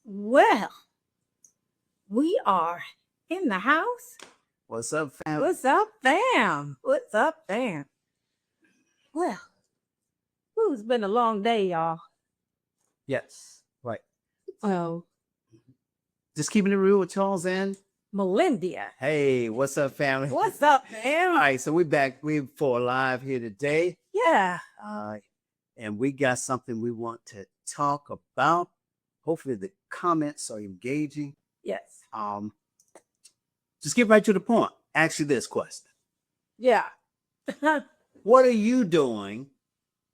Well, we are in the house. What's up, fam? What's up, fam? What's up, fam? Well, it's been a long day, y'all. Yes, right. Well, Just keeping it real with Charles and Melendia. Hey, what's up, family? What's up, fam? All right, so we're back. We're for live here today. Yeah. And we got something we want to talk about. Hopefully the comments are engaging. Yes. Just get right to the point. Ask you this question. Yeah. What are you doing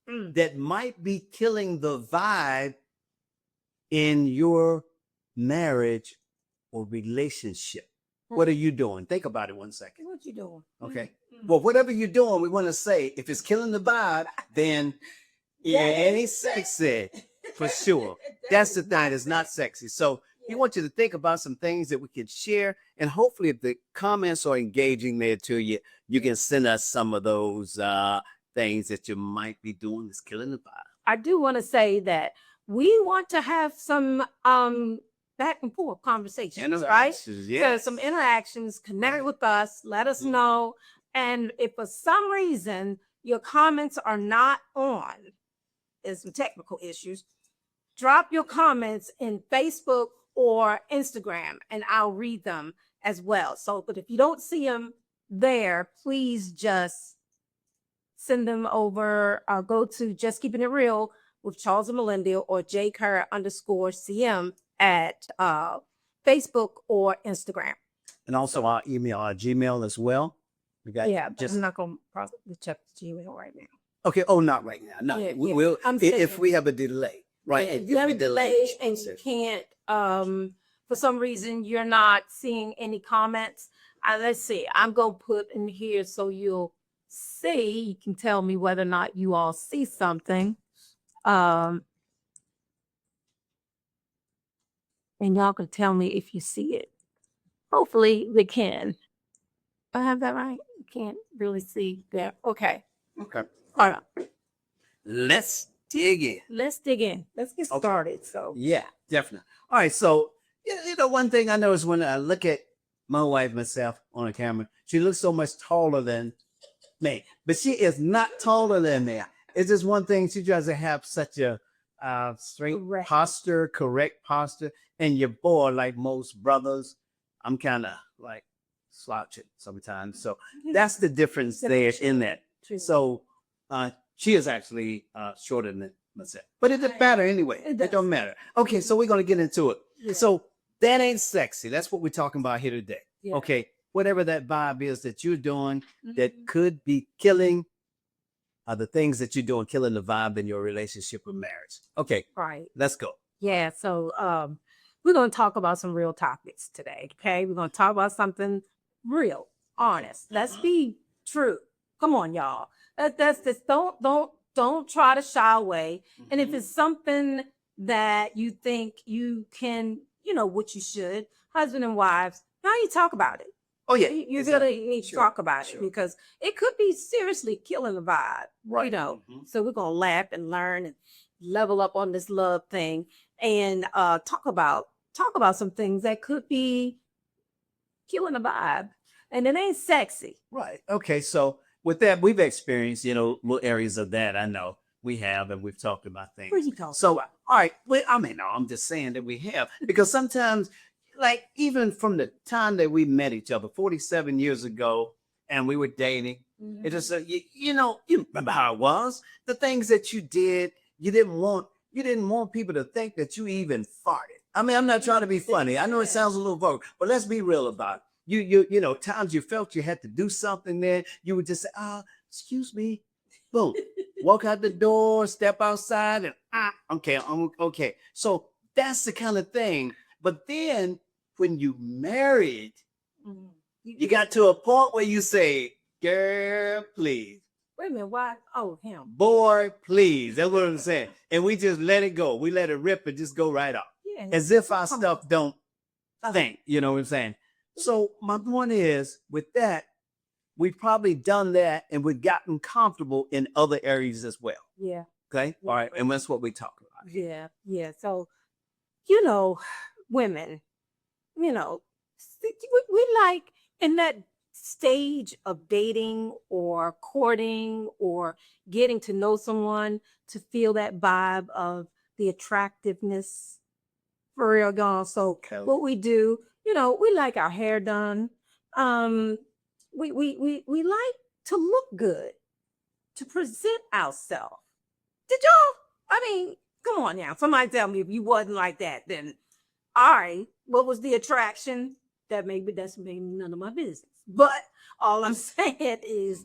that might be killing the vibe in your marriage or relationship? What are you doing? Think about it 1 second. What you doing? Okay. Well, whatever you're doing, we want to say if it's killing the vibe, then it ain't sexy for sure. That's the thing. It's not sexy. So we want you to think about some things that we can share. And hopefully if the comments are engaging there to you, you can send us some of those things that you might be doing that's killing the vibe. I do want to say that we want to have some back and forth conversations, right? Yes. So some interactions, connect with us, let us know. And if for some reason your comments are not on, there's some technical issues, drop your comments in Facebook or Instagram and I'll read them as well. So, but if you don't see them there, please just send them over. Go to Just Keeping It Real with Charles and Melendia or _CM at Facebook or Instagram. And also our email, our Gmail as well. We got I'm not going to probably check the Gmail right now. Okay. Oh, not right now. No, we'll if we have a delay, right? If you have a delay and you can't, for some reason you're not seeing any comments. Let's see. I'm gonna put in here so you'll see. You can tell me whether or not you all see something. And y'all can tell me if you see it. Hopefully they can. I have that right. You can't really see there. Okay. Okay. All right. Let's dig in. Let's get started. So yeah, definitely. All right. So one thing I notice when I look at my wife myself on the camera, she looks so much taller than me, but she is not taller than me. It's just one thing. She tries to have such a straight posture, correct posture. And your boy, like most brothers, I'm kind of like slouching sometimes. So that's the difference there in that. So she is actually shorter than myself, but it doesn't matter anyway. It don't matter. Okay, so we're gonna get into it. Yeah. So that ain't sexy. That's what we're talking about here today. Yeah. Okay, whatever that vibe is that you're doing that could be killing the things that you're doing, killing the vibe in your relationship or marriage. Okay, right. Let's go. Yeah. So we're gonna talk about some real topics today. Okay, we're gonna talk about something real, honest. Let's be true. Come on, y'all. That's this. Don't try to shy away. And if it's something that you think you can, what you should, husband and wives, now you talk about it. Oh yeah, you're gonna need to talk about it because it could be seriously killing the vibe. Right. So we're gonna laugh and learn and level up on this love thing and talk about some things that could be killing the vibe, and it ain't sexy. Right. Okay. So with that, we've experienced, little areas of that. I know we have, and we've talked about things. What are you talking so, about? All right. Well, no, I'm just saying that we have, because sometimes, like even from the time that we met each other 47 years ago, and we were dating, it just, you remember how it was. The things that you did, you didn't want people to think that you even farted. I mean, I'm not trying to be funny. I know it sounds a little vulgar, but let's be real about it. You times you felt you had to do something there, you would just say, excuse me, boom, walk out the door, step outside, and okay, I'm okay. So that's the kind of thing. But then when you married, you got to a point where you say, girl, please. Wait a minute, why? Oh, him. Boy, please. That's what I'm saying. And we just let it go. We let it rip and just go right off. Yeah, as if our stuff don't think, you know what I'm saying? So my point is, with that, we've probably done that and we've gotten comfortable in other areas as well. Yeah. Okay. All right. And that's what we talk about. Yeah. Yeah. So, you know, women, you know, we like in that stage of dating or courting or getting to know someone to feel that vibe of the attractiveness for real gone. So Okay. what we do, we like our hair done. Um, we like to look good, to present ourselves. Did y'all? I mean, come on now. Somebody tell me if you wasn't like that, then all right, what was the attraction? That's maybe none of my business. But all I'm saying is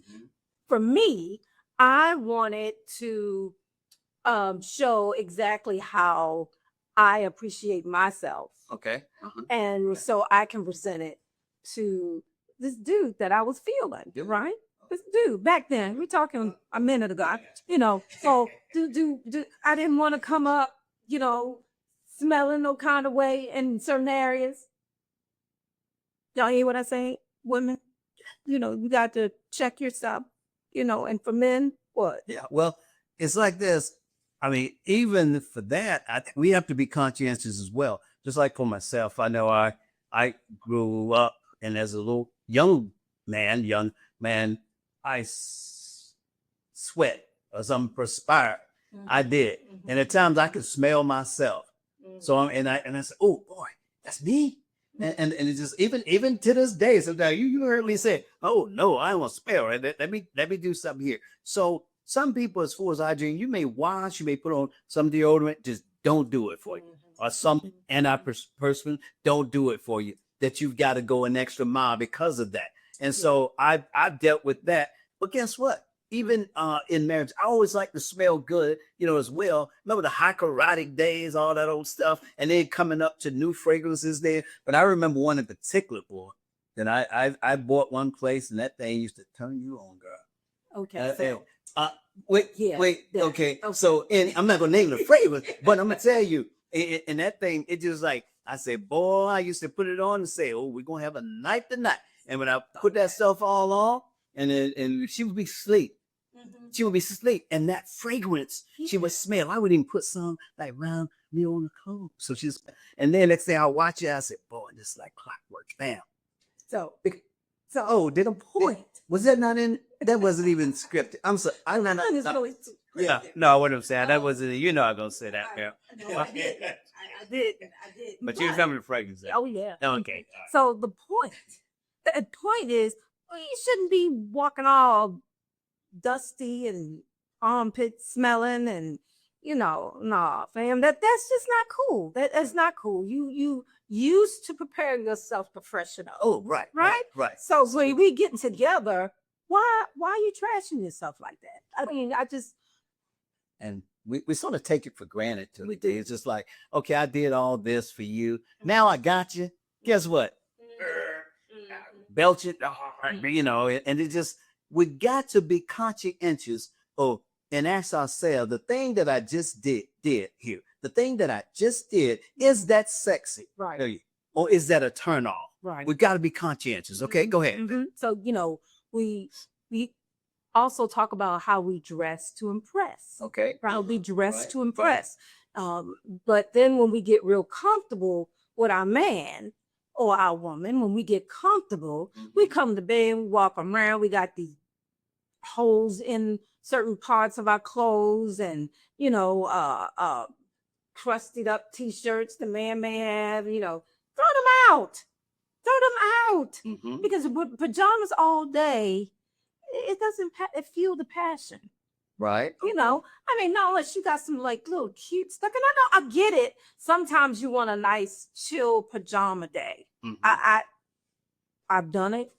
for me, I wanted to show exactly how I appreciate myself. Okay. And so I can present it to this dude that I was feeling, right? This dude back then, we're talking a minute ago, so do I didn't want to come up, smelling no kind of way in certain areas. Y'all hear what I say? Women, you got to check yourself, and for men, what? Yeah. Well, it's like this. I mean, even for that, we have to be conscientious as well. Just like for myself, I know I grew up, and as a young man, I sweat or some perspire. I did, and at times I could smell myself. So I said, oh boy, that's me. And it just even to this day, sometimes you heard me say, oh no, I don't want to smell. Right? Let me do something here. So some people, as far as hygiene, you may wash, you may put on some deodorant, just don't do it for you. Or some antiperspirant, don't do it for you. That you've got to go an extra mile because of that. And so I've dealt with that. But guess what? Even in marriage, I always like to smell good, as well. Remember the hypererotic days, all that old stuff, and then coming up to new fragrances there. But I remember one in particular, boy, that I bought one place, and that thing used to turn you on, girl. Okay. Wait. Okay. So, and I'm not gonna name the fragrance, but I'm gonna tell you, and that thing, it just like I said, boy, I used to put it on and say, oh, we're gonna have a night tonight. And when I put that stuff all on, and she would be asleep. She would be asleep, and that fragrance she would smell. I would even put some like around me on the clothes. So and then next day I watch it, I said, boy, this is like clockwork, bam. So Did a point. Was that not in? That wasn't even scripted. I'm sorry. I'm not. Yeah. No, what I'm saying, that wasn't. You're not gonna say that, man. I did. But you remember the fragrance. Oh yeah. Okay. So the point is, you shouldn't be walking all dusty and armpit smelling and nah, fam. That's just not cool. That's not cool. You used to prepare yourself to freshen up. Oh, right. So when we getting together, why are you trashing yourself like that? I mean, and we sort of take it for granted too. It's just like, okay, I did all this for you. Now I got you. Guess what? Belch it, and it just, we got to be conscientious and ask ourselves, the thing that I just did here, the thing that I just did, is that sexy? Right. Or is that a turn off? Right. We got to be conscientious. Okay, go ahead. So, we also talk about how we dress to impress. Okay. How we dress to impress. But then when we get real comfortable with our man or our woman, when we get comfortable, we come to bed, we walk around, we got these holes in certain parts of our clothes and, crusted up t-shirts the man may have, throw them out. Because with pajamas all day, it doesn't fuel the passion. Right. Not unless you got some like little cute stuff. And I know I get it. Sometimes you want a nice chill pajama day. I've done it.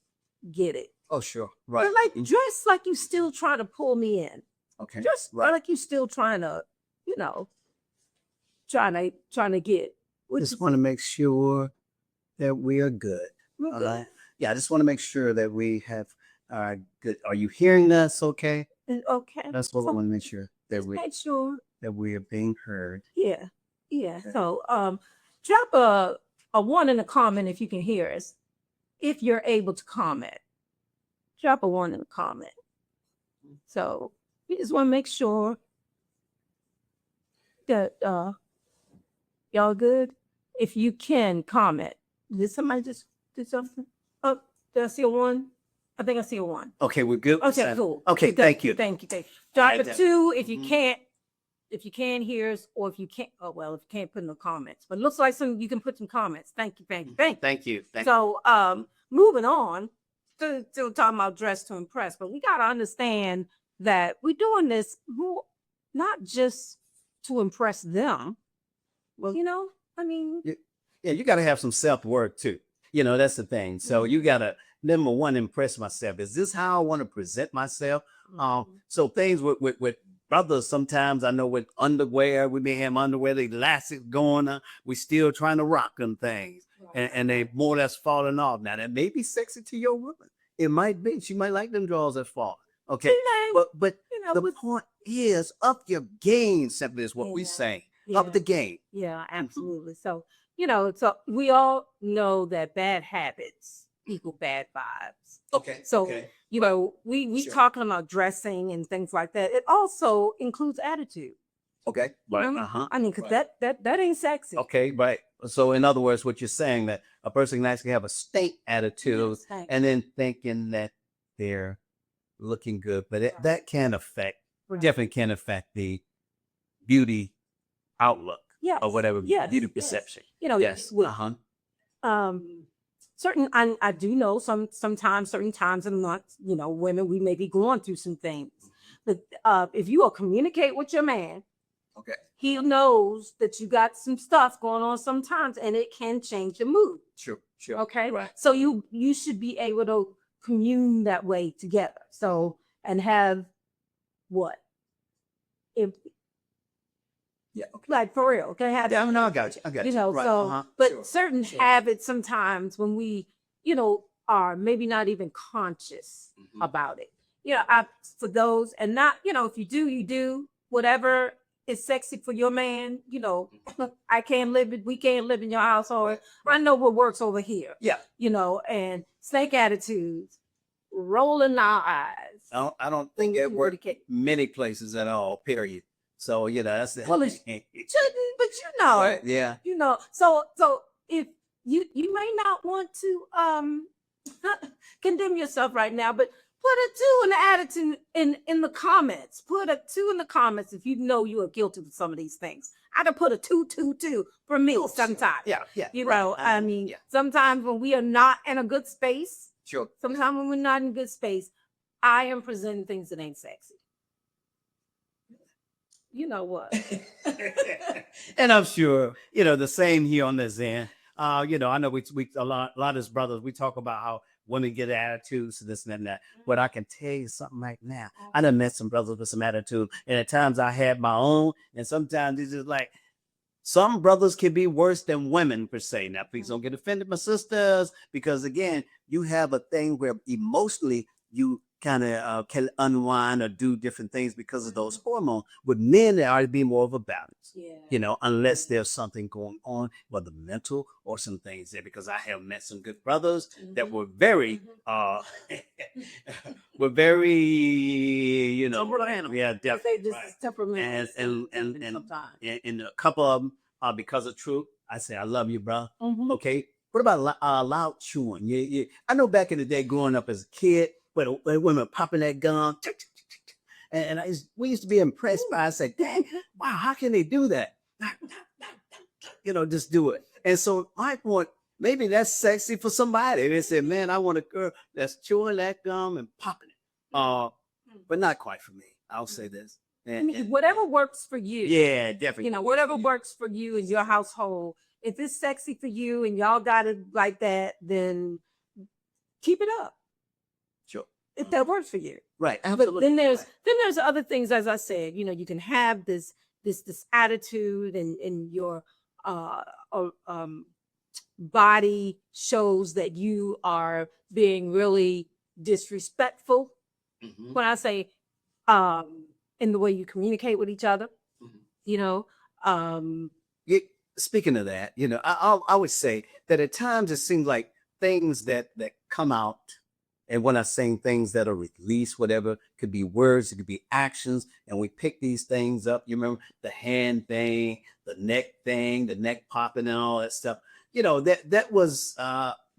Get it. Oh, sure. Right. But dress like you still trying to pull me in. Okay. Just like you still trying to, trying to get. Just want to make sure that we are good. All right. Yeah, I just want to make sure that we have good. Are you hearing us? Okay. Okay. That's what I want to make sure that we are being heard. Yeah. Okay. So drop a one in the comment if you can hear us, if you're able to comment. drop a 1 in the comment. So we just want to make sure that y'all good. If you can comment. Did somebody just do something? Oh, did I see a 1? I think I see a 1. Okay, we're good. Okay, cool. Okay, Good, thank you. Thank you. Drop Alright, a then. 2 if you Mhm. can't. If you can hear us, or if you can't, oh well, if you can't put in the comments. But it looks like you can put some comments. Thank you. Thank you. Thank you. So moving on, still talking about dress to impress, but we gotta understand that we're doing this not just to impress them. Well, You know, I mean, yeah, you got to have some self-worth too. That's the thing. So you got to, number one, impress myself. Is this how I want to present myself? So things with brothers, sometimes I know with underwear, we may have underwear, the elastic going on, we still trying to rock them things. And they more or less falling off. Now that may be sexy to your woman. It might be. She might like them drawers that fall. Okay. But the point is up your game, simply is what we say. Up the game. Yeah, absolutely. So, so we all know that bad habits equal bad vibes. Okay. So, we Sure. talking about dressing and things like that. It also includes attitude. Okay. Right. Remember? I mean, because that ain't sexy. Okay. Right. So in other words, what you're saying that a person can actually have a stank attitude and then thinking that they're looking good, but that can affect, definitely can affect the beauty outlook or whatever beauty perception. Yes. Certain I do know sometimes certain times in the month, women, we may be going through some things. But if you will communicate with your man, Okay. he knows that you got some stuff going on sometimes, and it can change your mood. Sure. Okay. Right. So you should be able to commune that way together. So and have what? Yeah. Like for real. Okay. Have I got you. So but certain habits sometimes when we, are maybe not even conscious about it. For those and not, if you do, you do whatever is sexy for your man, I can't live it, we can't live in your household. I know what works over here. Yeah. And snake attitudes, rolling our eyes. I don't think it worked many places at all, period. So, that's it. Well, it shouldn't, but yeah. So if you may not want to condemn yourself right now, but put a 2 in the attitude in the comments. Put a 2 in the comments if you know you are guilty of some of these things. I'd have put a 2 for me sometimes. Yeah. I mean, sometimes when we are not in a good space, Sure. sometimes when we're not in good space, I am presenting things that ain't sexy. You know what? And I'm sure, the same here on this end. I know we a lot of us brothers, we talk about how women get attitudes to this and that. But I can tell you something right now. I done met some brothers with some attitude. And at times I had my own. And sometimes it's just like, some brothers can be worse than women per se. Now, please don't get offended, my sisters, because again, you have a thing where emotionally you kind of can unwind or do different things because of those hormones. With men, there ought to be more of a balance, unless there's something going on, whether mental or some things there. Because I have met some good brothers that were very, definitely. Temperament. And a couple of them, because of truth, I say, I love you, bro. Okay. What about loud chewing? Yeah. I know back in the day growing up as a kid, when women popping that gum, and we used to be impressed by it. I said, dang, wow, how can they do that? Just do it. And so my point, maybe that's sexy for somebody. They said, man, I want a girl that's chewing that gum and popping it. But not quite for me. I'll say this. And whatever works for you. Yeah, definitely. Whatever works for you in your household. If it's sexy for you and y'all got it like that, then keep it up. Sure. If that works for you. Right. But then there's other things, as I said, you can have this attitude and your body shows that you are being really disrespectful. When I say in the way you communicate with each other, speaking of that, I would say that at times it seems like things that come out And when I'm saying things that are released, whatever, could be words, it could be actions, and we pick these things up. You remember the hand thing, the neck popping and all that stuff. That was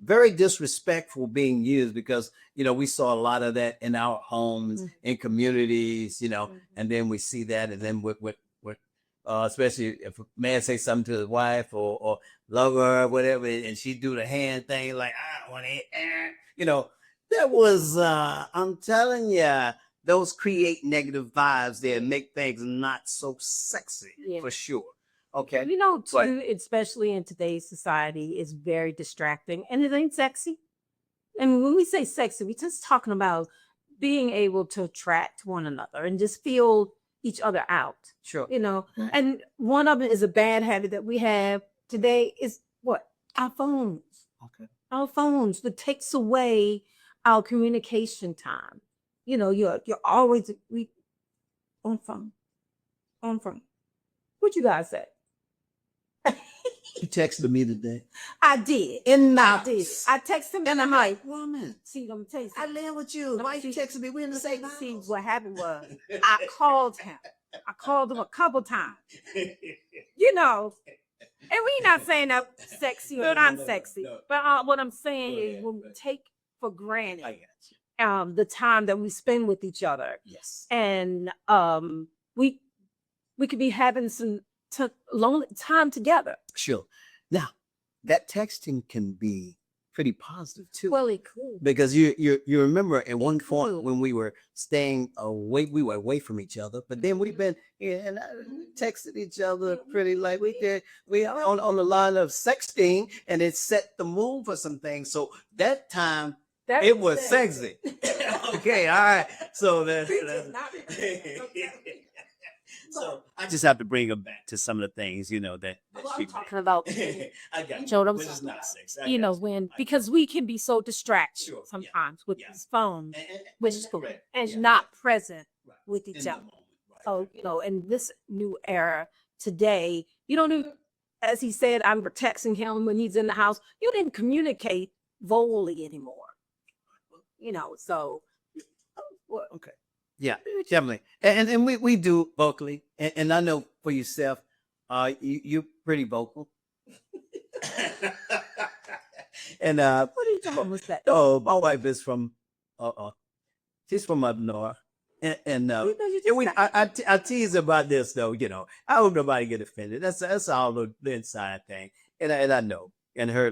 very disrespectful being used because we saw a lot of that in our homes, in communities, and then we see that, and then with especially if a man say something to his wife or love her or whatever, and she do the hand thing like I want it, that was I'm telling you, those create negative vibes there, make things not so sexy for sure. Okay, Too, especially in today's society, is very distracting and it ain't sexy. And when we say sexy, we're just talking about being able to attract one another and just feel each other out. Sure. And one of them is a bad habit that we have today is what? Our phones. Okay. Our phones that takes away our communication time. You're always on phone. What you guys say? You texted me today. I did. I did. I texted him and I'm like, woman, see, I'm telling you. I live with you. Why you texting me? We in the same house. See, what happened was I called him. I called him a couple times. And we not saying that sexy or not sexy, but what I'm saying is when we take for granted the time that we spend with each other. Yes. And we could be having some lonely time together. Sure. Now, that texting can be pretty positive too. Well, it could. Because you remember at one point when we were staying away, we were away from each other, but then we've been and texted each other pretty like we on the line of sexting, and it set the mood for some things. So that time it was sexy. Okay, all right. So that's so I just have to bring them back to some of the things, that I'm talking about. I got you. Joe, Which is not sexy. Because we can be so distracted sometimes with these phones, and not present with each other. So, in this new era today, you don't even, as he said, I'm texting him when he's in the house. You didn't communicate vocally anymore. So. Okay. Yeah, definitely. And we do vocally. And I know for yourself, you're pretty vocal. And What are you talking about? That? Oh, my wife is from she's from up north. And I tease about this though, I hope nobody get offended. That's all the inside thing. And I know. And her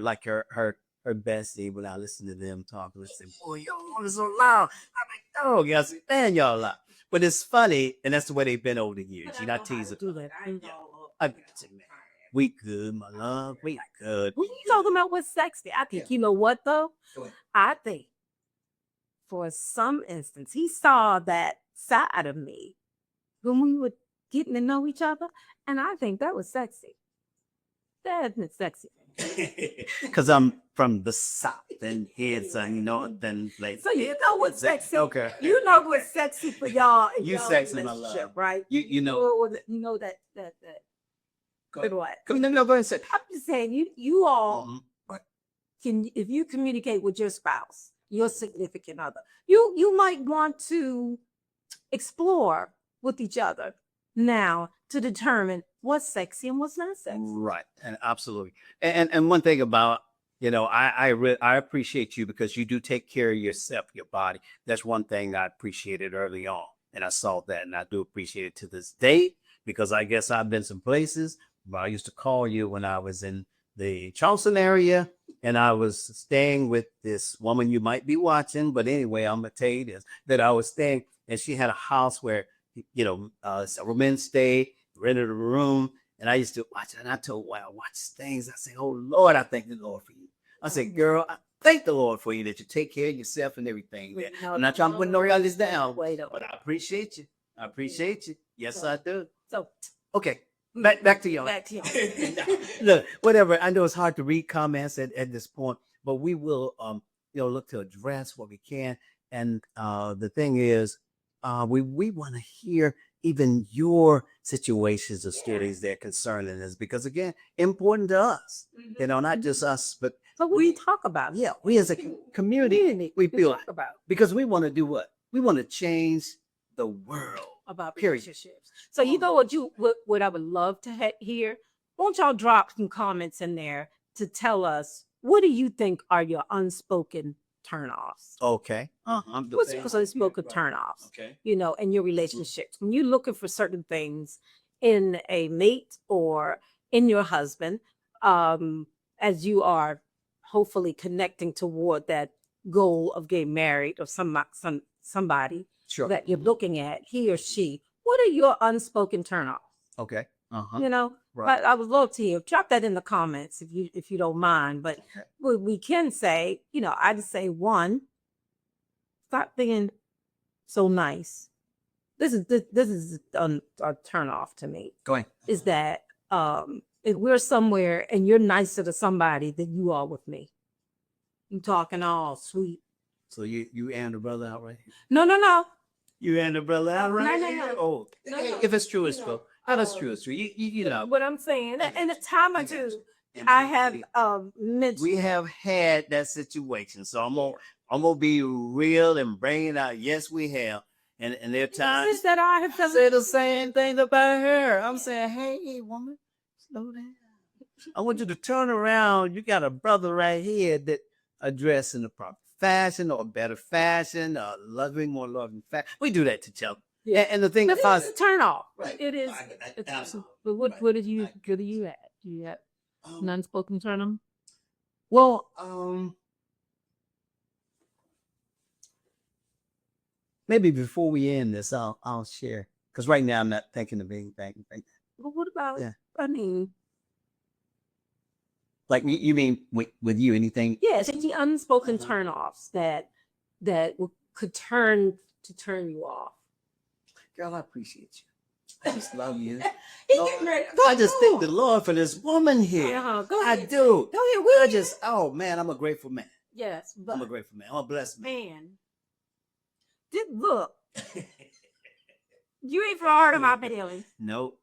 bestie, when I listen to them talk, listen, boy, y'all is so loud. I'm like, oh, I said, man, y'all loud. But it's funny, and that's the way they've been over the years. I tease it. I got you, man. We good, my love. We good. When you talking about what's sexy, I think you know what though? I think for some instance, he saw that side of me when we were getting to know each other, and I think that was sexy. That's sexy. Because I'm from the South and here's northern place. So you know what's sexy. Okay. You know what's sexy for y'all. You sexy, my love. Right? You know. You know that. Go ahead. What? Go ahead. I'm just saying you all can, if you communicate with your spouse, your significant other, you might want to explore with each other now to determine what's sexy and what's not sexy. Right, and absolutely. And one thing about I appreciate you because you do take care of yourself, your body. That's one thing I appreciated early on, and I saw that, and I do appreciate it to this day because I guess I've been some places where I used to call you when I was in the Charleston area, and I was staying with this woman you might be watching, but anyway, I'm gonna tell you this: that I was staying, and she had a house where several men stayed, rented a room, and I used to watch it. And I told her, I watch things. I say, oh Lord, I thank the Lord for you. I said, girl, I thank the Lord for you that you take care of yourself and everything. I'm not trying to put no realities down, but I appreciate you. I appreciate you. Yes, I do. So okay. Back to y'all. Back to y'all. Look, whatever. I know it's hard to read comments at this point, but we will look to address what we can. And the thing is, we want to hear even your situations or stories that concerning us, because again, important to us, not just us, but So we talk about it. Yeah, we as a community, we feel talk about because we want to do what? We want to change the world. about Period. relationships. So you know what I would love to hear? Won't y'all drop some comments in there to tell us what do you think are your unspoken turnoffs? Okay. What's your unspoken turnoffs? Okay. You know, in your relationships when you're looking for certain things in a mate or in your husband, as you are hopefully connecting toward that goal of getting married or somebody Sure. that you're looking at, he or she. What are your unspoken turnoffs? Okay. You know, Right. but I would love to hear. Drop that in the comments if you don't mind. But we can say, you know, I'd say one, stop being so nice. This is a turn off to me. Go ahead. Is that if we're somewhere and you're nicer to somebody than you are with me, you talking all sweet. So you and the brother out right here? No. You and the brother out right No. here? Oh, No. if it's true, it's true. Oh, that's true. It's true. You know. What I'm saying, and the time I do, I have mentioned. We have had that situation, so I'm gonna be real and bring it out. Yes, we have, and there are times that I have say the same thing about her. I'm saying, hey, woman, slow down. I want you to turn around. You got a brother right here that addressing the proper fashion or better fashion, more loving fashion. We do that to each other. Yeah, and the thing But about it's a turn off. Right. It is. But what do you at? Do you have an unspoken turn on? well, maybe before we end this, I'll share because right now I'm not thinking of anything. But what about? Yeah. I mean, Like you mean with you anything? yes, any unspoken turn-offs that could turn you off. Girl, I appreciate you. I just love you. He Lord, getting ready. I just thank the Lord for this woman here. Go I ahead. do. Go ahead. I just, oh man, I'm a grateful man. Yes, but I'm a grateful man. I'm a blessed man. man, look, you ain't for hard on my feelings. No.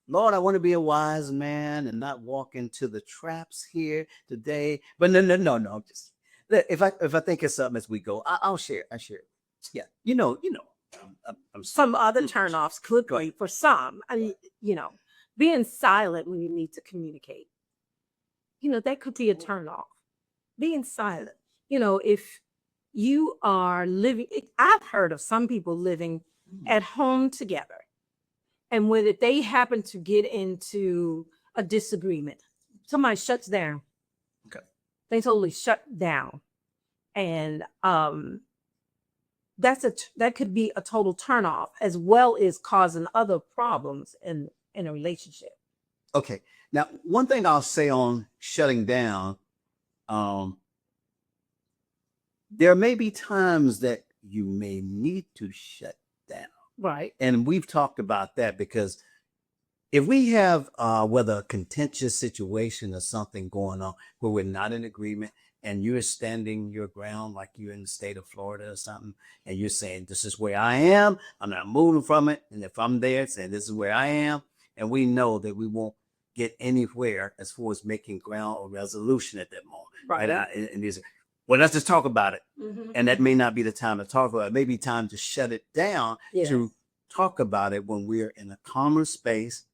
Lord, I want to be a wise man and not walk into the traps here today. But no. Just if I think of something as we go, I'll share. I share. Yeah, you know. I'm Some other turnoffs could Go be ahead. for some. I mean, you know, being silent when you need to communicate. You know, that could be a turnoff. Being silent. You know, if you are living, I've heard of some people living at home together. And when they happen to get into a disagreement, somebody shuts down. Okay. They totally shut down. And that could be a total turnoff as well as causing other problems in a relationship. Okay. Now, one thing I'll say on shutting down, there may be times that you may need to shut down. Right. And we've talked about that because if we have whether a contentious situation or something going on where we're not in agreement and you're standing your ground like you're in the state of Florida or something, and you're saying, this is where I am, I'm not moving from it. And if I'm there saying this is where I am, and we know that we won't get anywhere as far as making ground or resolution at that moment. Right. Well, let's just talk about it. Mm-hmm. And that may not be the time to talk about it. It may be time to shut it down to talk about it when we're in a calmer space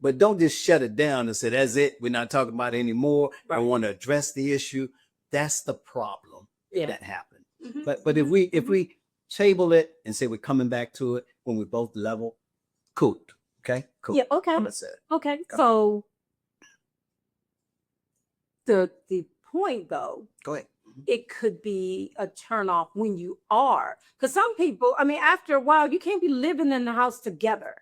but don't just shut it down and say, that's it. We're not talking about it anymore. Right. I want to address the issue. That's the problem that happened. Mm-hmm. But if we table it and say we're coming back to it when we're both level, cool. Okay. Cool. Yeah. Okay. Okay. So the point though, go ahead. It could be a turnoff when you are, because some people, I mean, after a while, you can't be living in the house together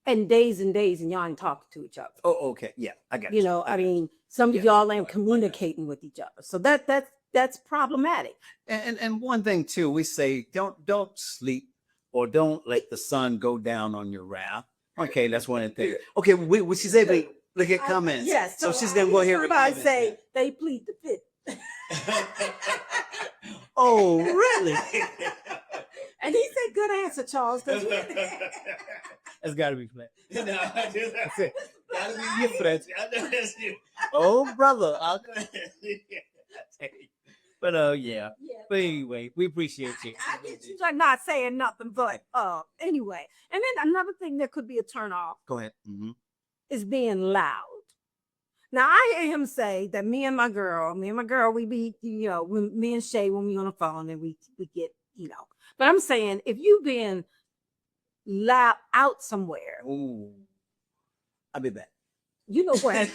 and days and y'all ain't talking to each other. Oh, okay. Yeah, I got you. You know, I mean, some of y'all ain't communicating with each other. So that's problematic. And one thing too, we say don't sleep or don't let the sun go down on your wrath. Okay, that's one of the things. Okay, we she's able to look at comments. Yes. So she's gonna go here. Somebody say they plead the fifth. Oh, really? And he said, "Good answer, Charles." That's got to be played. That's it. Gotta be your friends. Oh, brother. But yeah. Yeah. But anyway, we appreciate you. I get you are not saying nothing, but anyway. And then another thing that could be a turn off Go ahead. is being loud. Now I hear him say that me and my girl, we be, when me and Shay, when we on the phone and we get, But I'm saying if you being loud out somewhere, Ooh. I'll be back. you know what?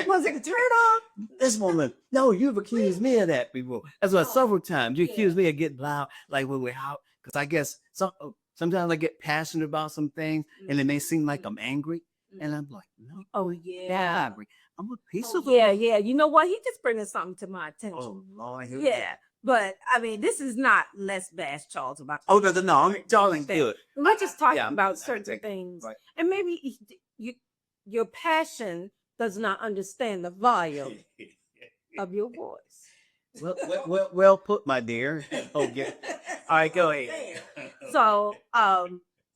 Was it a turn off? This woman, no, you've accused me of that before. That's why several times you accuse me of getting loud, like when we're out, because I guess sometimes I get passionate about some things, and it may seem like I'm angry, and I'm like, no, Oh yeah. angry. I'm a peaceable. Yeah. You know what? He just bringing something to my attention. Oh Lord, here we Yeah. But I mean, this is not let's bash Charles about. go. Oh no, I'm darling good. We're just talking Yeah, about certain things, right. and maybe your passion does not understand the volume of your voice. Well put, my dear. Okay. All right, go ahead. So,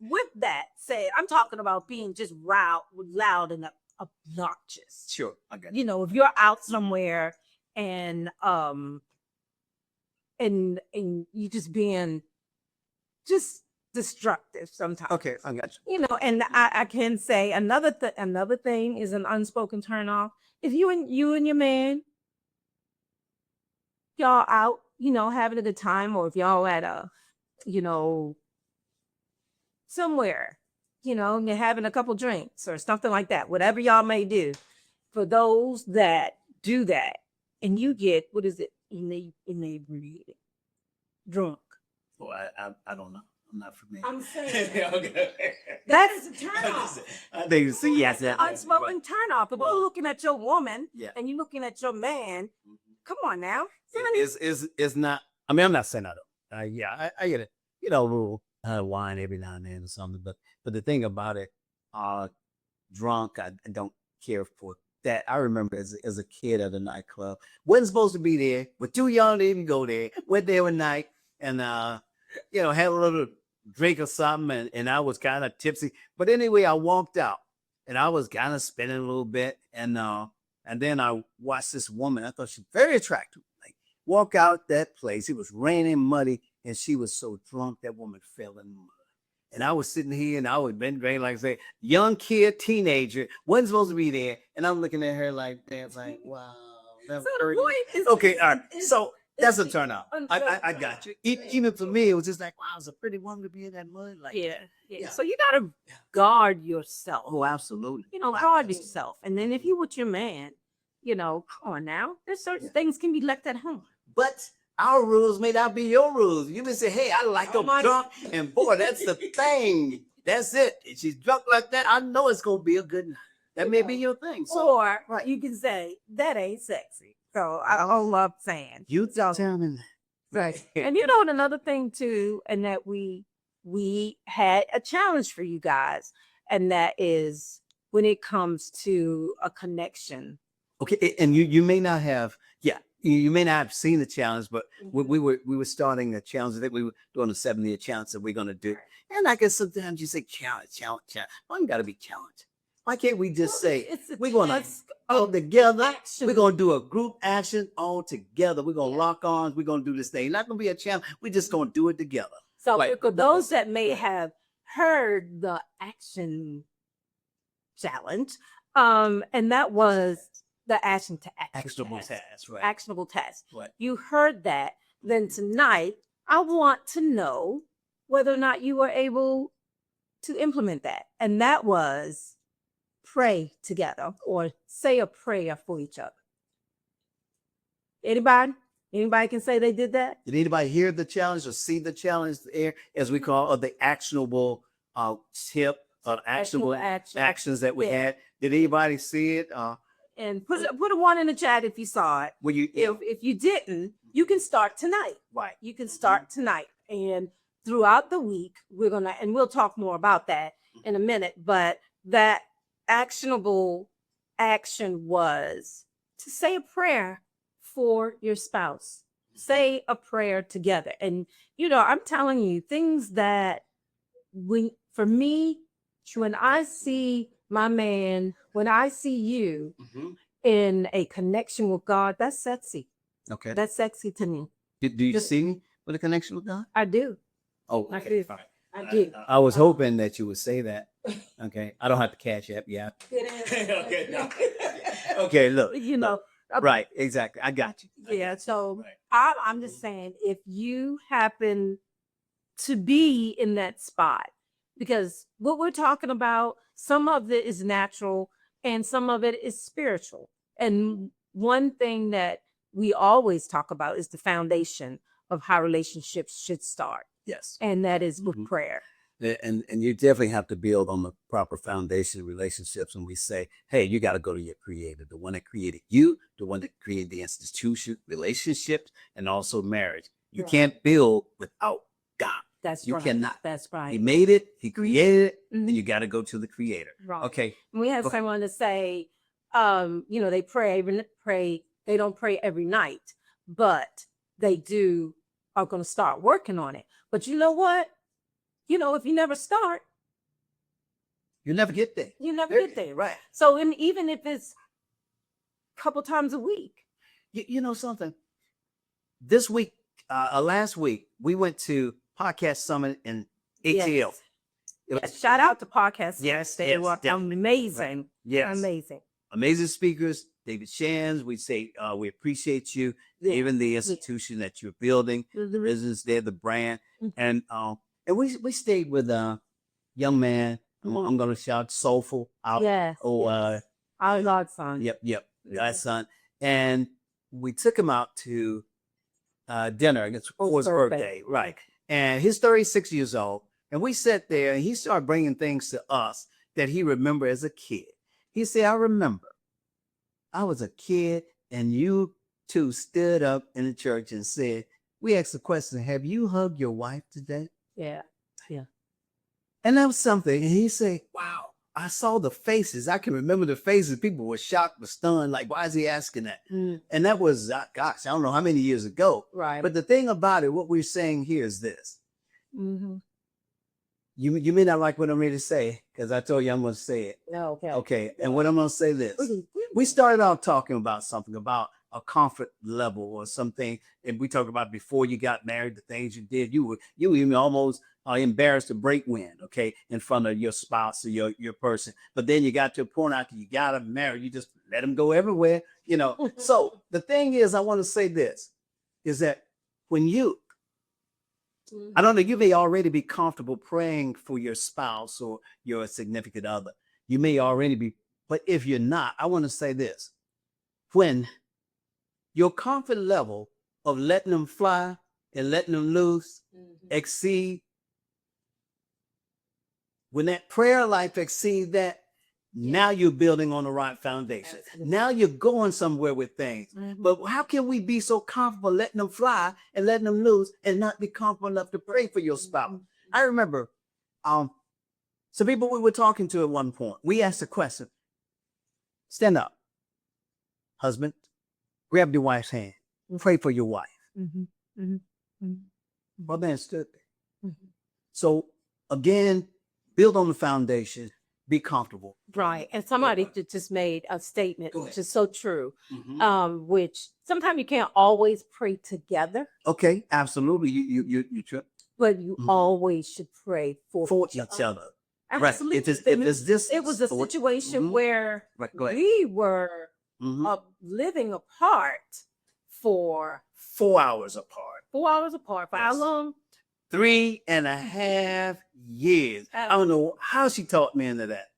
with that said, I'm talking about being just loud and obnoxious. Sure, I got If you're out somewhere and and you just being just destructive sometimes. Okay, I got you. And I can say another thing is an unspoken turn off. If you and your man, y'all out, having a good time, or if y'all at a, somewhere, and you're having a couple drinks or something like that, whatever y'all may do. For those that do that, and you get, what is it, inebriated, drunk. Oh, I don't know. I'm not familiar. I'm saying Okay. that is a turn off. I think you see, yes, that Unspoken turn off. If you're looking at your woman Yeah. and you're looking at your man, come on now. Is not. I mean, I'm not saying I don't. Yeah, I get it. We'll wine every now and then or something. But the thing about it, drunk, I don't care for that. I remember as a kid at a nightclub, wasn't supposed to be there, but too young to even go there. Went there one night and had a little drink or something, and I was kind of tipsy. But anyway, I walked out and I was kind of spinning a little bit, and then I watched this woman. I thought she was very attractive. Like, walk out that place. It was raining, muddy, and she was so drunk that woman fell in the mud. And I was sitting here, and I was been drinking, like I say, young kid, teenager, wasn't supposed to be there, and I'm looking at her like that, like, wow. So the point is, okay, all right. So that's a turn out. I got you. Even for me, it was just like, wow, it's a pretty woman to be in that mud. Like, yeah. So you gotta guard yourself. Oh, absolutely. Guard yourself. And then if you with your man, come on now. There's certain things can be left at home. But our rules may not be your rules. You may say, hey, I like them drunk, and boy, that's the thing. That's it. If she's drunk like that, I know it's gonna be a good night. That may be your thing. So, or you can say that ain't sexy. So I love saying you tell me that. Right. And another thing too, and that we had a challenge for you guys, and that is when it comes to a connection. Okay, and you may not have, you may not have seen the challenge, but we were starting a challenge that we were doing a 7-year challenge that we're gonna do. And I guess sometimes you say challenge. Why you gotta be challenged? Why can't we just say we're gonna all together? Action. We're gonna do a group action all together. We're gonna lock arms. We're gonna do this thing. Not gonna be a challenge. We're just gonna do it together. So for those that may have heard the action challenge, and that was the action to action Actionable test. task, right? Actionable test. Right. You heard that. Then tonight, I want to know whether or not you were able to implement that. And that was pray together or say a prayer for each other. Anybody? Anybody can say they did that? Did anybody hear the challenge or see the challenge there, as we call the actionable tip or actionable actions that we had? Did anybody see it? And put a one in the chat if you saw it. Well, if you didn't, you can start tonight. Right. You can start tonight. And throughout the week, we'll talk more about that in a minute. But that actionable action was to say a prayer for your spouse. Say a prayer together. And I'm telling you, things that for me, when I see my man, when I see you Mhm. in a connection with God, that's sexy. Okay. That's sexy to me. Do you Just- see me with a connection with God? I do. Oh, I okay. do. Fine. I do. I was hoping that you would say that. Okay. I don't have to cash app. Yeah. Okay. No. Okay. Look. You know, Right. Exactly. I got you. yeah. So Right. I'm just saying, if you happen to be in that spot, because what we're talking about, some of it is natural and some of it is spiritual. And one thing that we always talk about is the foundation of how relationships should start, Yes. and that is with Mhm. prayer. And you definitely have to build on the proper foundation of relationships. And we say, hey, you got to go to your creator, the one that created you, the one that created the institution, relationships, and also marriage. You Right. can't build without God. That's You right. cannot. That's He right. made it, he created it, Mhm. and you got to go to the creator. Right. Okay. We have Go ahead. someone to say, they they don't pray every night, but they are going to start working on it. But you know what? If you never start, You never get there. you never get there. Right. So, even if it's a couple times a week. You know something? This week, last week, we went to Podcast Summit in ATL. Yes. It Yes, shout out to podcasts. Yes, They yes, were definitely. amazing. Yes. Amazing. Amazing speakers, David Shands. We say we appreciate you, Yeah. even the institution that you're building, the Mhm. business there, the brand, Mhm. and we stayed with a young man. I'm gonna shout Soulful out. Yes. Oh, Our godson. yep, Mhm. godson, and we took him out to dinner. It's for his birthday, right? And he's 36 years old, and we sat there, and he started bringing things to us that he remembered as a kid. He said, I remember I was a kid and you two stood up in the church and said, we asked the question, have you hugged your wife today? Yeah. Yeah. And that was something. And he said, wow, I saw the faces. I can remember the faces. People were shocked, were stunned. Like, why is he asking that? Mm. And that was, gosh, I don't know how many years ago. Right. But the thing about it, what we're saying here is this. Mm-hmm. You may not like what I'm ready to say, because I told you I'm going to say it. No, okay. Okay. And what I'm going to say this. Mhm. We started out talking about something about a comfort level or something. And we talked about before you got married, the things you did. You were even almost embarrassed to break wind, okay, in front of your spouse or your person. But then you got to a point after you got them married, you just let them go everywhere, So the thing is, I want to say this, is that when I don't know, you may already be comfortable praying for your spouse or your significant other. You may already be, but if you're not, I want to say this. When your comfort level of letting them fly and letting them loose exceed, when that prayer life exceeds that, now you're building on the right foundation. Absolutely. Now you're going somewhere with things. Mhm. But how can we be so comfortable letting them fly and letting them loose and not be comfortable enough to pray for your spouse? I remember some people we were talking to at one point, we asked a question. Stand up. Husband, grab your wife's hand. Pray for your wife. Mm-hmm. Mm-hmm. Mm-hmm. My man stood there. Mhm. So again, build on the foundation. Be comfortable. Right. And somebody just made a statement, Go ahead. which is so true, which sometimes you can't always pray together, Okay, absolutely. You trip but you always should pray for each other. Absolutely. Right. If it's this, It was a situation where Right, go ahead. we were living apart for 4 hours apart. 4 hours apart. For how Yes. long? 3.5 years. I don't know how she talked me into that.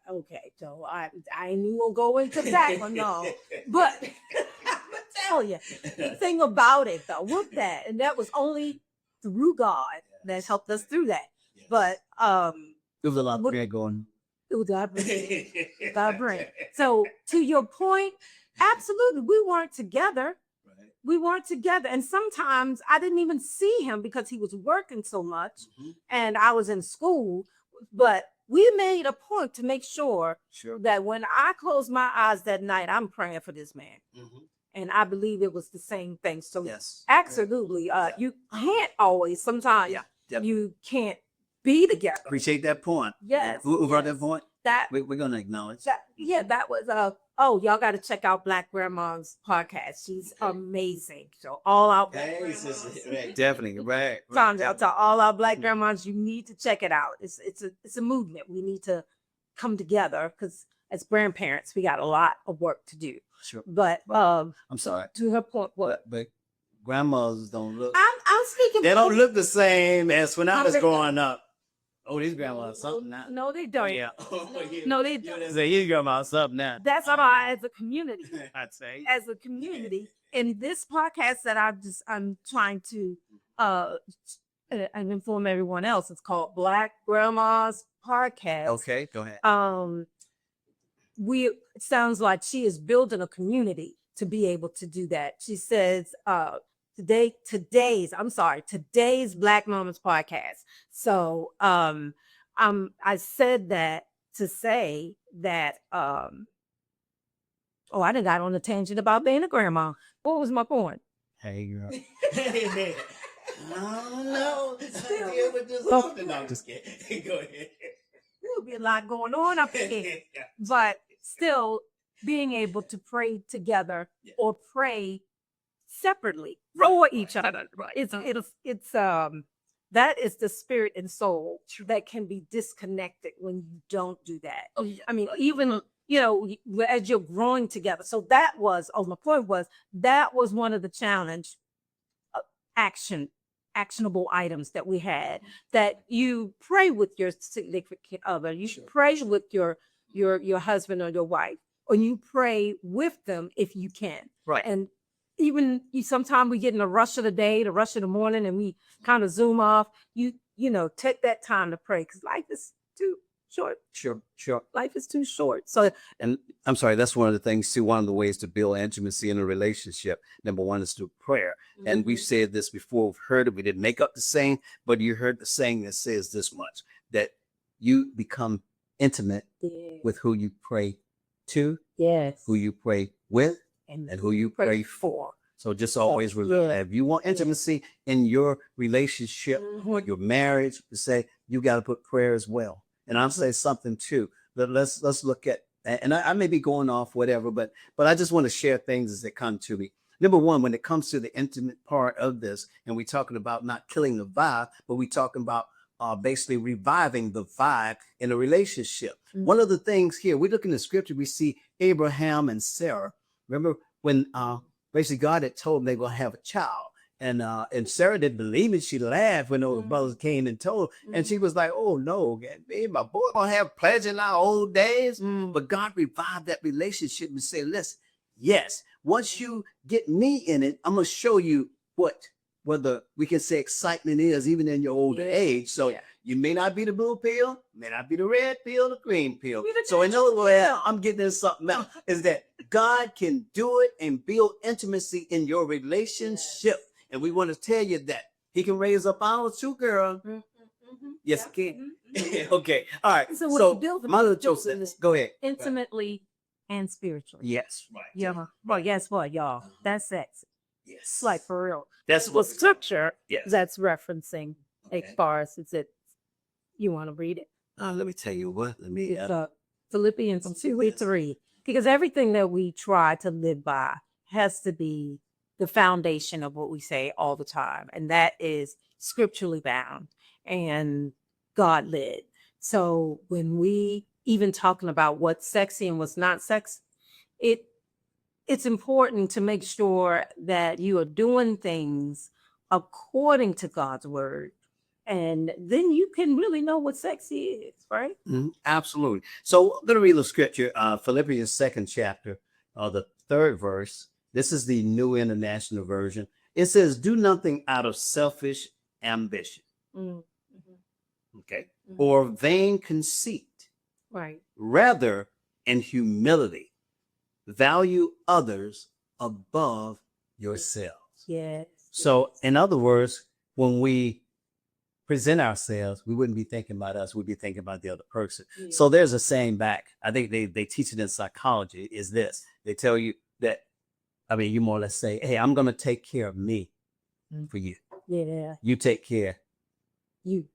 Okay, so I ain't even gonna go into that one, no. But I'm gonna tell you, the thing about it though, with that, and that was only through God that helped us through that. Yes. But There was a lot of prayer going. it was God bring. So to your point, absolutely, we weren't together. Right. We weren't together, and sometimes I didn't even see him because he was working so much, and I was in school. But we made a point to make sure that when I close my eyes that night, I'm praying for this man. And I believe it was the same thing. So Yes. absolutely, you can't always. Sometimes Yeah. you can't be together. Appreciate that point. Yes. Who brought yes. that point? that We're gonna acknowledge. that was oh, y'all got to check out Black Grandma's podcast. She's amazing. So all out Definitely, right. found out to all our Black grandmas, you need to check it out. It's a movement. We need to come together because as grandparents, we got a lot of work to do. Sure. But I'm sorry, to her point, what but grandmas don't look. I'm speaking. They don't look the same as when I was I'm- growing up. Oh, these grandmas something now. No, they don't. Yeah. No, they don't. Say his grandma's something now. That's why, as a community, I'd say. as a community, in this podcast that I'm trying to and inform everyone else. It's called Black Grandma's Podcast. Okay, go ahead. It sounds like she is building a community to be able to do that. She says today's Black Mamas podcast. So I said that to say that I done got on a tangent about being a grandma. What was my point? Hey, girl. No. I'm just kidding. Go ahead. There'll be a lot going on up here. But still being able to pray together or pray separately for each other. It's that is the spirit and soul that can be disconnected when you don't do that. I mean, even as you're growing together. So that was my point was that was one of the challenge actionable items that we had, that you pray with your significant other, you should pray with your husband or your wife, or you pray with them if you can. Right. And even sometimes we get in the rush of the day, the rush of the morning, and we kind of zoom off. You take that time to pray because life is too short. Sure. Life is too short. So, and I'm sorry, that's one of the things too. One of the ways to build intimacy in a relationship, number one, is through prayer. Mm-hmm. And we've said this before. We've heard it. We didn't make up the saying, but you heard the saying that says this much: that you become intimate with who you pray to, who you pray with, and who you pray for. So just always remember, if you want intimacy in your relationship, your marriage, to say you got to put prayer as well. And I'll say something too. But let's look at, and I may be going off whatever, but I just want to share things as they come to me. Number one, when it comes to the intimate part of this, and we're talking about not killing the vibe, but we're talking about basically reviving the vibe in a relationship. Mm-hmm. One of the things here, we look in the scripture, we see Abraham and Sarah. Remember when basically God had told them they were going to have a child. And Sarah didn't believe it. She laughed when those brothers came and told her. And she was like, oh, no, me, my boy going to have pleasure in our old days. But God revived that relationship and said, listen, yes, once you get me in it, I'm going to show you whether we can say excitement is even in your older age. So you may not be the blue pill, may not be the red pill, the green pill. So in other words, I'm getting into something else, is that God can do it and build intimacy in your relationship. And we want to tell you that He can raise up ours too, girl. Yes, He can. Okay. All right. So Mother Joseph, go ahead. Intimately and spiritually. Yes. Right. Yeah. Well, guess what, y'all? That's sex. Yes. Like for real. That's what scripture that's referencing as far as you want to read it? Let me tell you what. Philippians 2:3. Because everything that we try to live by has to be the foundation of what we say all the time. And that is scripturally bound and God led. So when we even talking about what's sexy and what's not sexy, it's important to make sure that you are doing things according to God's word. And then you can really know what sexy is, right? Absolutely. So I'm going to read the scripture, Philippians 2nd chapter, the 3rd verse. This is the New International Version. It says, do nothing out of selfish ambition. Okay. Or vain conceit. Right. Rather, in humility, value others above yourselves. Yes. So in other words, when we present ourselves, we wouldn't be thinking about us. We'd be thinking about the other person. Yeah. So there's a saying back. I think they teach it in psychology, is this. They tell you that, you more or less say, hey, I'm going to take care of me for you. Yeah. You take care. You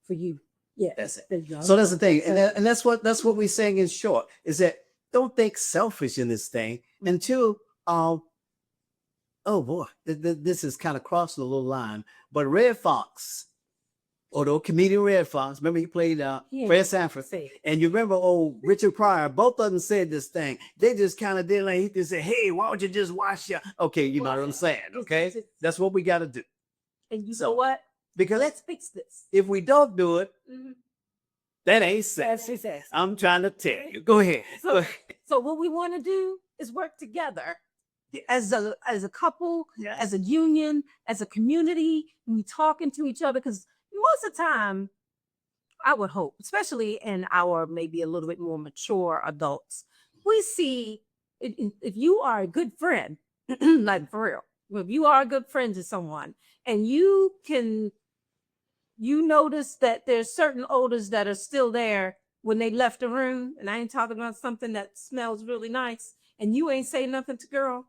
for you. Yeah. That's it. There you go. So that's the thing, and that's what we're saying in short is that don't think selfish in this thing until oh boy, this is kind of crossing a little line. But Red Fox, or the old comedian Red Fox, remember he played Fred Sanford, and you remember old Richard Pryor. Both of them said this thing. They just kind of did like he just said, "Hey, why don't you just wash your?" Okay, you know what I'm saying? Okay, that's what we got to do. And you know what? Because let's fix this. If we don't do it, that ain't sex. I'm trying to tell you. Go ahead. So what we want to do is work together as a couple, as a union, as a community. We talking to each other because most of the time, I would hope, especially in our maybe a little bit more mature adults, we see if you are a good friend, like for real, if you are a good friend to someone and you notice that there's certain odors that are still there when they left the room, and I ain't talking about something that smells really nice, and you ain't say nothing to girl,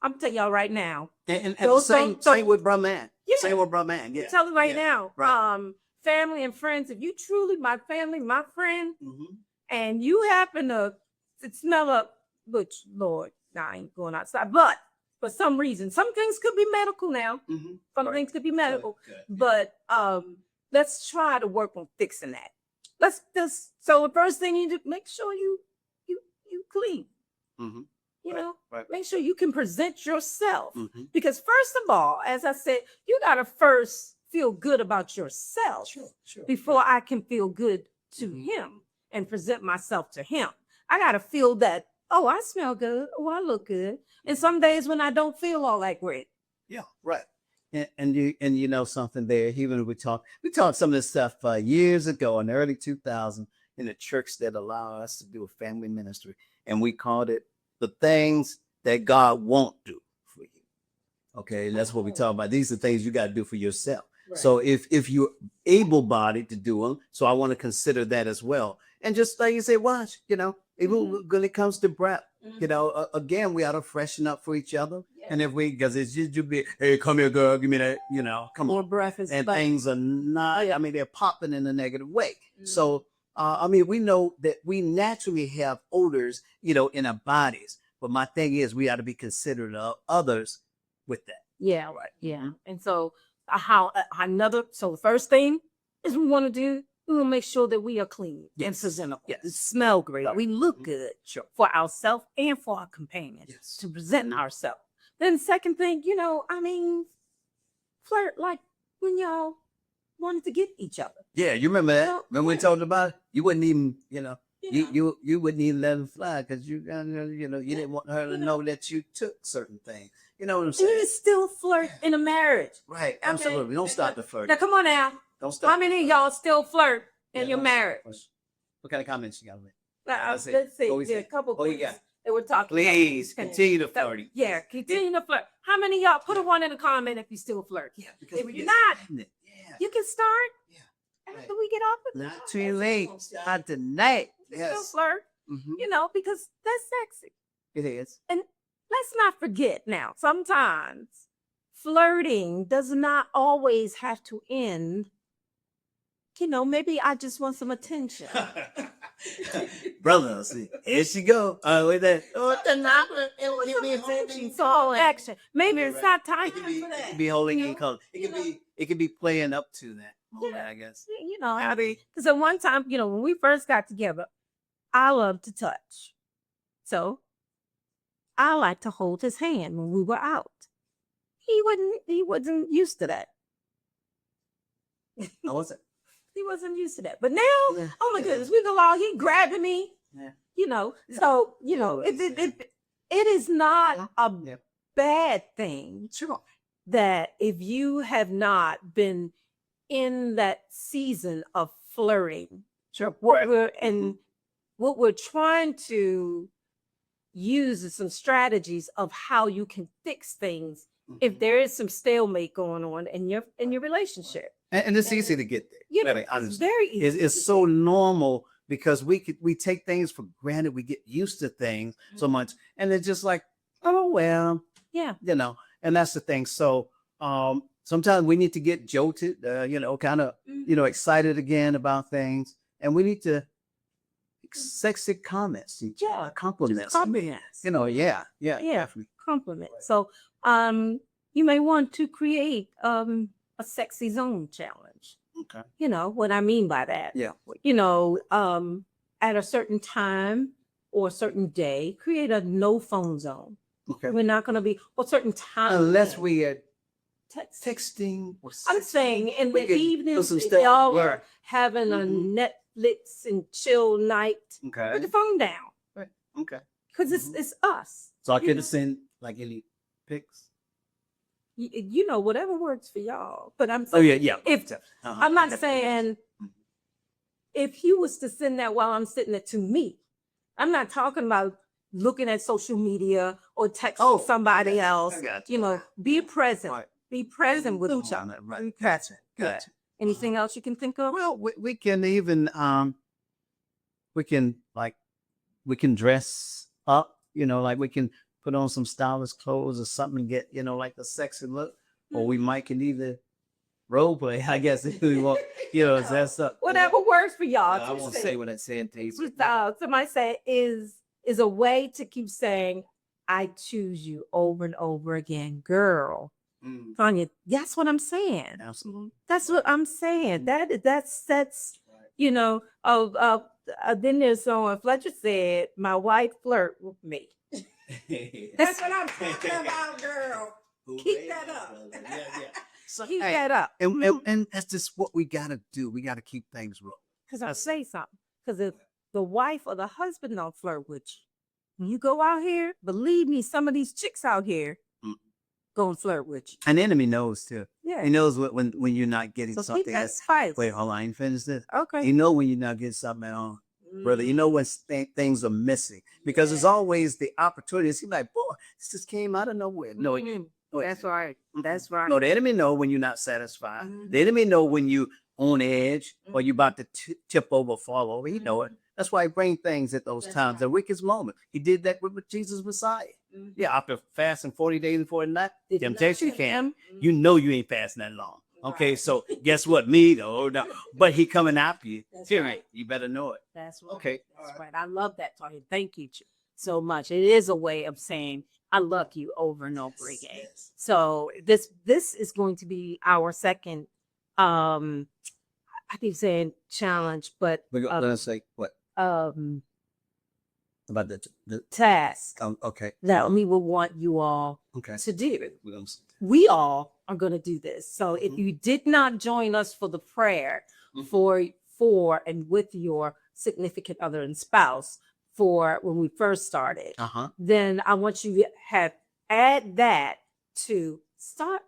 I'm telling y'all right now. And same with Brahman. Yeah. Same with Brahman. Yeah. I'm telling you right now. Right. Family and friends, if you truly my family, my friend, and you happen to smell up, which Lord, I ain't going outside, but for some reason, some things could be medical now. Some things could be medical. But let's try to work on fixing that. So the first thing you do, make sure you clean. You know, make sure you can present yourself. Because first of all, as I said, you gotta first feel good about yourself before I can feel good to him and present myself to him. I gotta feel that, oh, I smell good. Oh, I look good. And some days when I don't feel all that great. Yeah, right. And you know something there. Even we talked some of this stuff years ago in the early 2000s in the church that allowed us to do a family ministry, and we called it the things that God won't do for you. Okay, and that's what we talk about. These are things you got to do for yourself. Right. So if you're able-bodied to do them, so I want to consider that as well. And just like you say, watch, you know, when it comes to breath, you know, again, we ought to freshen up for each other. And if because it's just you be, hey, come here, girl, give me that, you know, come on. Breath is and things are not, I mean, they're popping in a negative way. So, I mean, we know that we naturally have odors, you know, in our bodies. But my thing is, we ought to be considerate of others with that. Yeah, right. Yeah. And so, so the first thing is we want to do, we want to make sure that we are clean and presentable. Smell great. We look good for ourselves and for our companions to present ourselves. Then the second thing, you know, I mean, flirt like when y'all wanted to get each other. Yeah, you remember that? When we talked about it, you wouldn't even, you know, you wouldn't even let it fly because you didn't want her to know that you took certain things. You know what I'm saying? You still flirt in a marriage. Right, absolutely. Don't stop the flirt. Now, come on now. Don't stop. How many of y'all still flirt in your marriage? What kind of comments you got with? Let's see. There's a couple of things that we're talking Please, about. Continue to flirt. Yeah, continue to flirt. How many of y'all put a one in the comment if you still flirt? Yeah, because if you're not, you can start after we get off of Not too late. Start tonight. Still flirt. You know, because that's sexy. It is. And let's not forget now, sometimes flirting does not always have to end. You know, maybe I just want some attention. Brother, see, here she go. With that. It's all action. Maybe it's not time for that. It could be holding in color. It could be playing up to that. I guess. You know, I mean, because at one time, you know, when we first got together, I loved to touch. So I liked to hold his hand when we were out. He wasn't used to that. How was it? He wasn't used to that. But now, oh my goodness, we go along, he grabbing me. You know, so you know, it is not a bad thing that if you have not been in that season of flirting, what we're trying to use is some strategies of how you can fix things if there is some stalemate going on in your relationship. And it's easy to get there. You know, it's very easy. It's so normal because we take things for granted. We get used to things so much, and it's just like, oh well, yeah, you know. And that's the thing. So, sometimes we need to get jolted, kind of, excited again about things. And we need to sexy comments, compliments. Compliments. Yeah, Yeah, definitely. compliment. So you may want to create a sexy zone challenge. Okay. What I mean by that. Yeah. At a certain time or a certain day, create a no phone zone. Okay. We're not going to be or certain time Unless we are text. texting. Or I'm saying in we the could do evening, some if stuff. y'all Yeah. were having a Mhm. Netflix and chill night, Okay. put the phone down Right. Okay. because it's us. So I You couldn't know? send like any pics. Whatever works for y'all. But I'm Oh saying, yeah. if I'm not saying Mhm. if he was to send that while I'm sitting there to me, I'm not talking about looking at social media or texting somebody else. I got you. Be present. Right. Be present with each other. Right. Gotcha. Gotcha. Anything else you can think of? Well, we can even we can dress up, like we can put on some stylish clothes or something and get, like a sexy look. Or we might can either role play, I guess, if we want, dress up. Whatever works for y'all. I won't say what I said to you. Somebody say is a way to keep saying, I choose you over and over again, girl. Mm, Tanya, that's what I'm saying. absolutely. That's what I'm saying. That's then there's someone Fletcher said, my wife flirt with me. That's what I'm talking about, girl. Keep that up. So, Keep hey, that up. and that's just what we gotta do. We gotta keep things rolling. Because I'll say something. Because if the wife or the husband don't flirt with you, when you go out here, believe me, some of these chicks out here go and flirt with you. An enemy knows too. Yeah. He knows when you're not getting So keep something. that spice. Wait, hold on, I ain't finished this. Okay. You know when you're not getting something at all, brother. You know when things are missing because there's always the opportunity. It seems like, boy, this just came out of nowhere. No, That's right. That's right. no, the enemy know when you're not satisfied. The enemy know when you on edge or you about to tip over, fall over. He know it. That's why he bring things at those times, the weakest moment. He did that with Jesus Messiah. Yeah, after fasting 40 days and 40 nights, temptation came. You know you ain't fasting that long. Okay, so guess what? Me though, no. But he coming after you. Right. You better know it. That's right. Okay. That's right. I love that, Tony. Thank you so much. It is a way of saying I love you over and over again. So this is going to be our second I keep saying challenge, but We're gonna say what um about the task okay. that we will want you all Okay. to do. We're gonna We all are going to do this. So if you did not join us for the prayer for and with your significant other and spouse for when we first started, then I want you to add that to start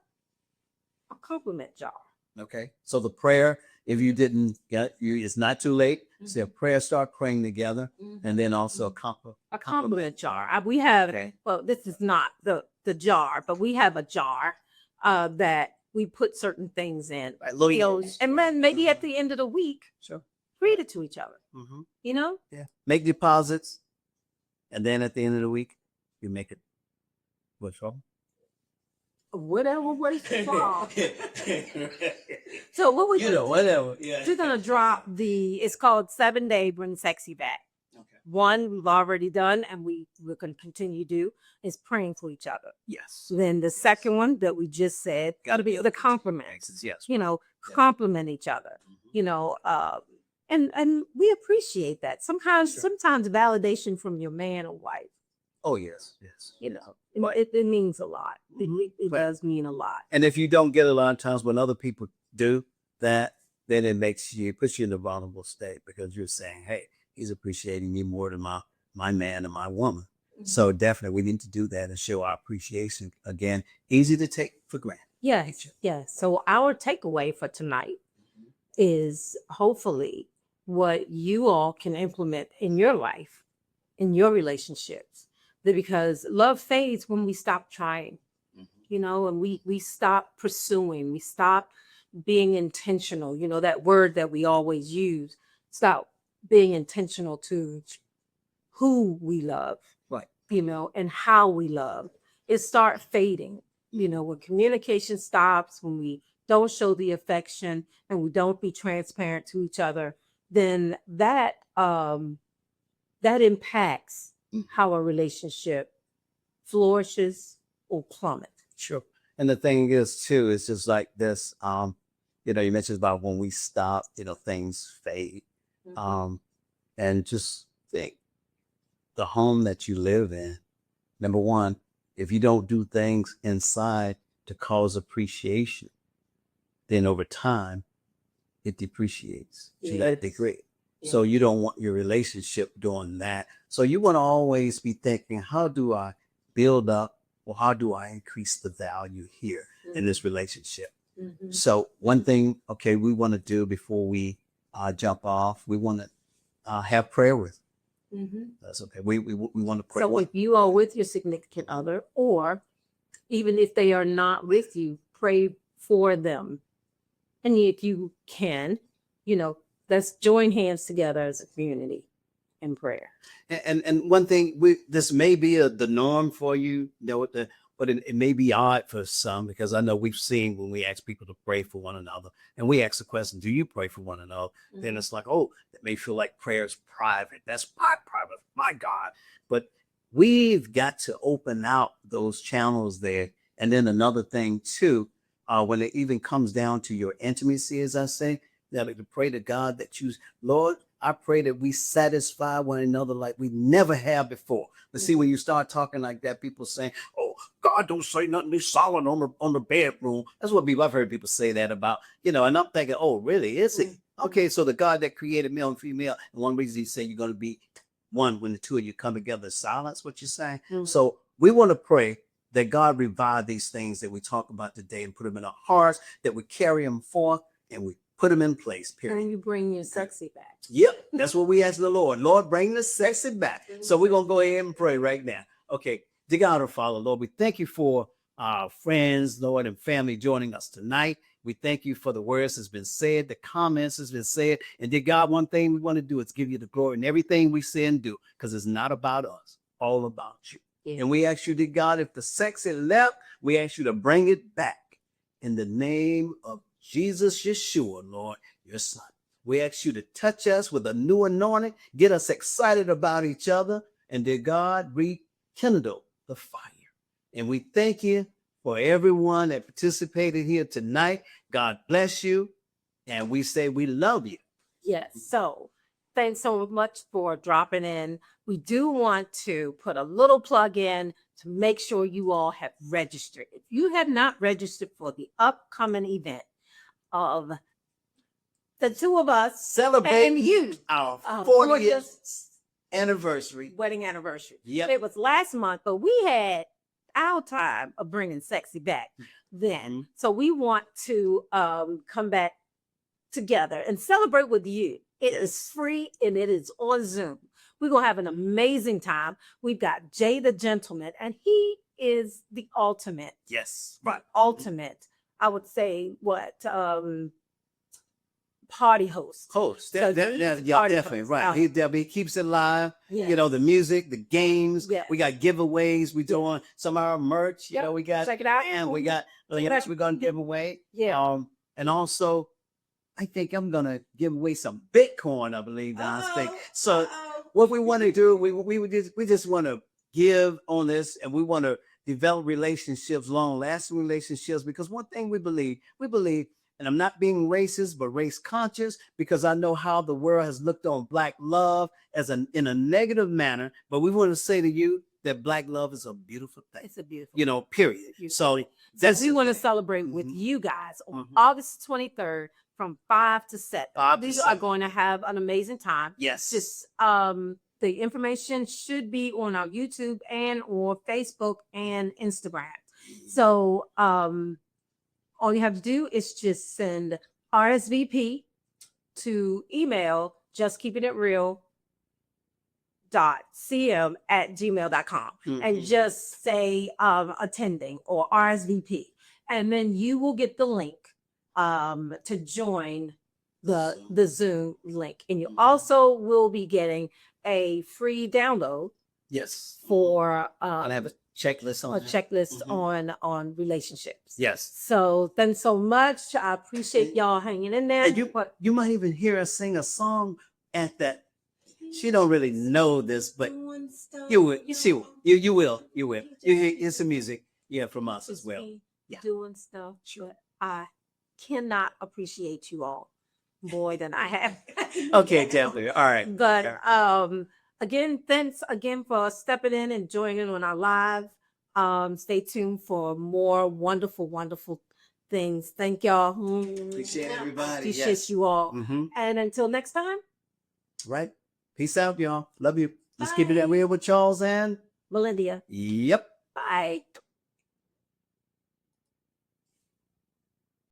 a compliment jar. Okay. So the prayer, if you didn't get it's not too late. Say a prayer, start praying together, and then also a compliment jar. We have well, this is not the jar, but we have a jar that we put certain things in. And then maybe at the end of the week, read it to each other. Yeah. Make deposits, and then at the end of the week, you make it. What's wrong? Whatever works for. So what we whatever. Yeah. We're gonna drop it's called 7-Day Bring Sexy Back. Okay. One we've already done, and we're gonna continue to do is praying for each other. Yes. Then the second one that we just said gotta be the compliments. Yes. Compliment each other. And we appreciate that. Sometimes validation from your man or wife. Oh yes. It means a lot. It does mean a lot. And if you don't get a lot of times when other people do that, then it puts you in a vulnerable state because you're saying, hey, he's appreciating me more than my man and my woman. So definitely we need to do that and show our appreciation. Again, easy to take for granted. Yes. So our takeaway for tonight is hopefully what you all can implement in your life, in your relationships. Because love fades when we stop trying, and we stop pursuing, we stop being intentional. That word that we always use, stop being intentional to who we love, right? And how we love. It start fading when communication stops, when we don't show the affection and we don't be transparent to each other, then that impacts how a relationship flourishes or plummets. Sure. And the thing is too, it's just like this, you mentioned about when we stop, things fade. And just think the home that you live in, number one, if you don't do things inside to cause appreciation, then over time it depreciates to that degree. So you don't want your relationship doing that. So you want to always be thinking, how do I build up, or how do I increase the value here in this relationship? So one thing, we want to do before we jump off, we want to have prayer with. That's okay. We want to pray. So if you are with your significant other, or even if they are not with you, pray for them. And if you can, let's join hands together as a community in prayer. And one thing, this may be the norm for you, but it may be odd for some, because I know we've seen when we ask people to pray for one another, and we ask the question, do you pray for one another? Then it's like, oh, it may feel like prayer is private. That's my private, my God. But we've got to open out those channels there. And then another thing too, when it even comes down to your intimacy, as I say, that to pray to God that Lord, I pray that we satisfy one another like we never have before. But see, when you start talking like that, people saying, oh, God don't say nothing, he's silent on the bedroom. That's what I've heard people say that about, and I'm thinking, oh, really, is he? Okay, so the God that created male and female, and one reason he said you're going to be one when the two of you come together is silence, what you're saying. So we want to pray that God revive these things that we talk about today and put them in our hearts, that we carry them forth and we put them in place, period. And you bring your sexy back. Yep, that's what we ask the Lord. Lord, bring the sexy back. So we're going to go ahead and pray right now. Okay, dear God, our Father, Lord, we thank you for our friends, Lord, and family joining us tonight. We thank you for the words that's been said, the comments that's been said. And dear God, one thing we want to do is give you the glory in everything we say and do, because it's not about us, all about you. Yeah. And we ask you, dear God, if the sexy left, we ask you to bring it back in the name of Jesus Yeshua, Lord, your son. We ask you to touch us with a new anointing, get us excited about each other, and dear God, rekindle the fire. And we thank you for everyone that participated here tonight. God bless you. And we say we love you. Yes. So thanks so much for dropping in. We do want to put a little plug in to make sure you all have registered. If you have not registered for the upcoming event of the two of us celebrating you, our 40th anniversary, wedding anniversary. Yep. It was last month, but we had our time of bringing sexy back then. So we want to come back together and celebrate with you. It is free and it is on Zoom. We're going to have an amazing time. We've got Jay the Gentleman, and he is the ultimate. Yes. Right. Ultimate. I would say party host. Definitely. Right. He keeps it live. Yeah. The music, the games. Yeah. We got giveaways. We doing some of our merch. Yep. We got, check it out. And we got, we're going to give away. Yeah. And also, I think I'm going to give away some Bitcoin, I believe, downstairs. So what we want to do, we just want to give on this, and we want to develop relationships, long-lasting relationships, because one thing we believe, and I'm not being racist, but race conscious, because I know how the world has looked on Black love in a negative manner. But we want to say to you that Black love is a beautiful thing. It's a beautiful, period. So we want to celebrate with you guys on August 23rd from 5 to 7. These are going to have an amazing time. Yes. Just the information should be on our YouTube and or Facebook and Instagram. So all you have to do is just send RSVP to email justkeepingitreal.cm@gmail.com and just say attending or RSVP. And then you will get the link to join the Zoom link. And you also will be getting a free download Yes. for I'll have a checklist on a that. checklist Mhm. on relationships. Yes. So thanks so much. I appreciate y'all hanging in there. And you might even hear us sing a song at that. She don't really know this, but you will. You will. You will. You hear some music, yeah, from us as well. Yeah. Doing stuff, but I cannot appreciate you all more than I have. Okay, definitely. All right. But again, thanks again for stepping in and joining on our live. Stay tuned for more wonderful, wonderful things. Thank y'all. Appreciate everybody. Appreciate Yes. you all. Mm-hmm. And until next time, Right. Peace out, y'all. Love you. Let's keep it that way with Charles and Melendia. yep. Bye.